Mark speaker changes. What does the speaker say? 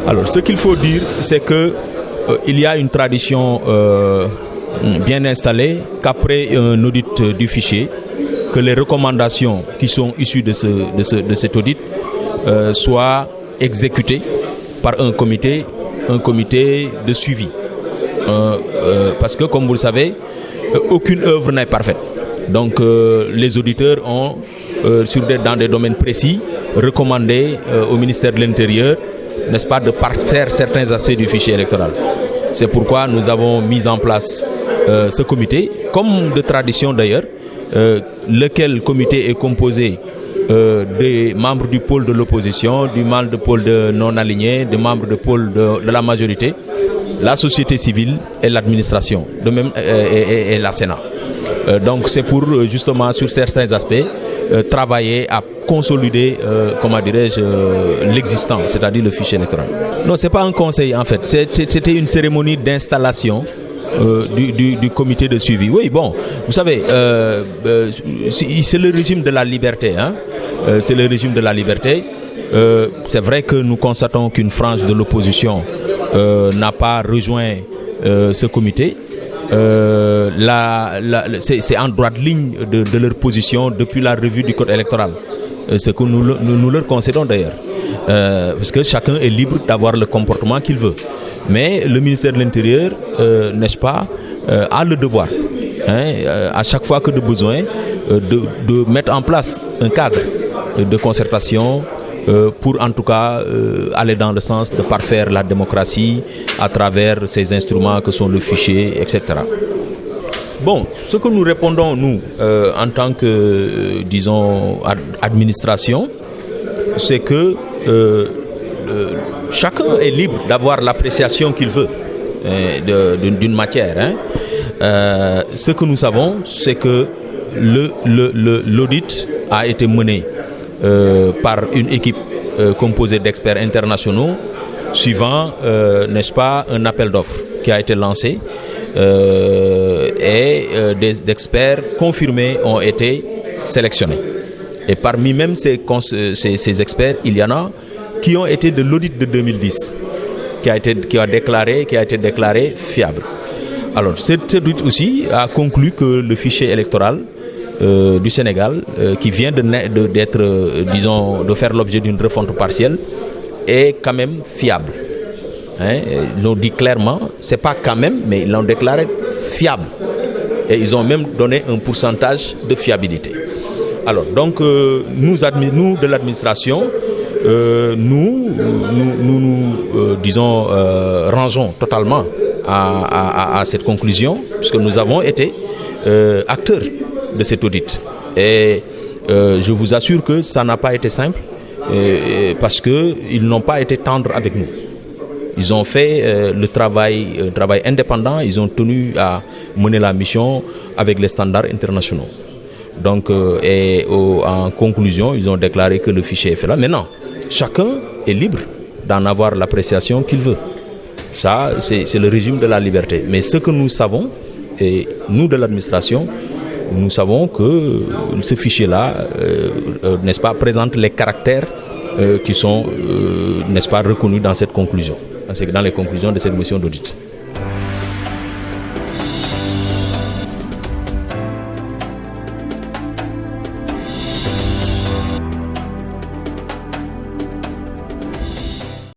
Speaker 1: Alors, ce qu'il faut dire, c'est que il y a une tradition bien installée qu'après un audit du fichier, que les recommandations qui sont issues de cet audit soient exécutées par un comité de suivi. Parce que, comme vous le savez, aucune œuvre n'est parfaite. Donc, les auditeurs ont, dans des domaines précis, recommandé au ministère de l'Intérieur, n'est-ce pas, de parfaire certains aspects du fichier électoral. C'est pourquoi nous avons mis en place ce comité, comme de tradition d'ailleurs, lequel comité est composé des membres du pôle de l'opposition, du membre du pôle de non-alignés, des membres du pôle de la majorité, la société civile et l'administration, de même et la Sénat. Donc c'est pour justement sur certains aspects travailler à consolider, comment dirais-je, l'existant, c'est-à-dire le fichier électoral. Non, c'est pas un conseil en fait, c'était une cérémonie d'installation du comité de suivi. Oui, bon, vous savez, c'est le régime de la liberté, hein. C'est le régime de la liberté. C'est vrai que nous constatons qu'une frange de l'opposition n'a pas rejoint ce comité. C'est en droite ligne de leur position depuis la revue du code électoral. Ce que nous leur concédons d'ailleurs. Parce que chacun est libre d'avoir le comportement qu'il veut. Mais le ministère de l'Intérieur, n'est-ce pas, a le devoir, hein, à chaque fois que de besoin, de mettre en place un cadre de concertation pour en tout cas aller dans le sens de parfaire la démocratie à travers ces instruments que sont le fichier, etc. Bon, ce que nous répondons, nous, en tant que, disons, administration, c'est que chacun est libre d'avoir l'appréciation qu'il veut d'une matière. Hein. Ce que nous savons, c'est que l'audit a été mené par une équipe composée d'experts internationaux suivant, n'est-ce pas, un appel d'offres qui a été lancé et des experts confirmés ont été sélectionnés. Et parmi même ces experts, il y en a qui ont été de l'audit de 2010, qui a été déclaré fiable. Alors, cet audit aussi a conclu que le fichier électoral du Sénégal, qui vient disons, de faire l'objet d'une refonte partielle, est quand même fiable. Hein? Ils l'ont dit clairement, c'est pas quand même, mais ils l'ont déclaré fiable. Et ils ont même donné un pourcentage de fiabilité. Alors, donc, nous de l'administration, nous disons, rangeons totalement à cette conclusion, puisque nous avons été acteurs de cet audit. Et je vous assure que ça n'a pas été simple, parce qu'ils n'ont pas été tendres avec nous. Ils ont fait un travail indépendant, ils ont tenu à mener la mission avec les standards internationaux. Donc, en conclusion, ils ont déclaré que le fichier est fait là. Maintenant, chacun est libre d'en avoir l'appréciation qu'il veut. Ça, c'est le régime de la liberté. Mais ce que nous savons, et nous de l'administration, nous savons que ce fichier-là, n'est-ce pas, présente les caractères qui sont, n'est-ce pas, reconnus dans cette conclusion, dans les conclusions de cette mission d'audit.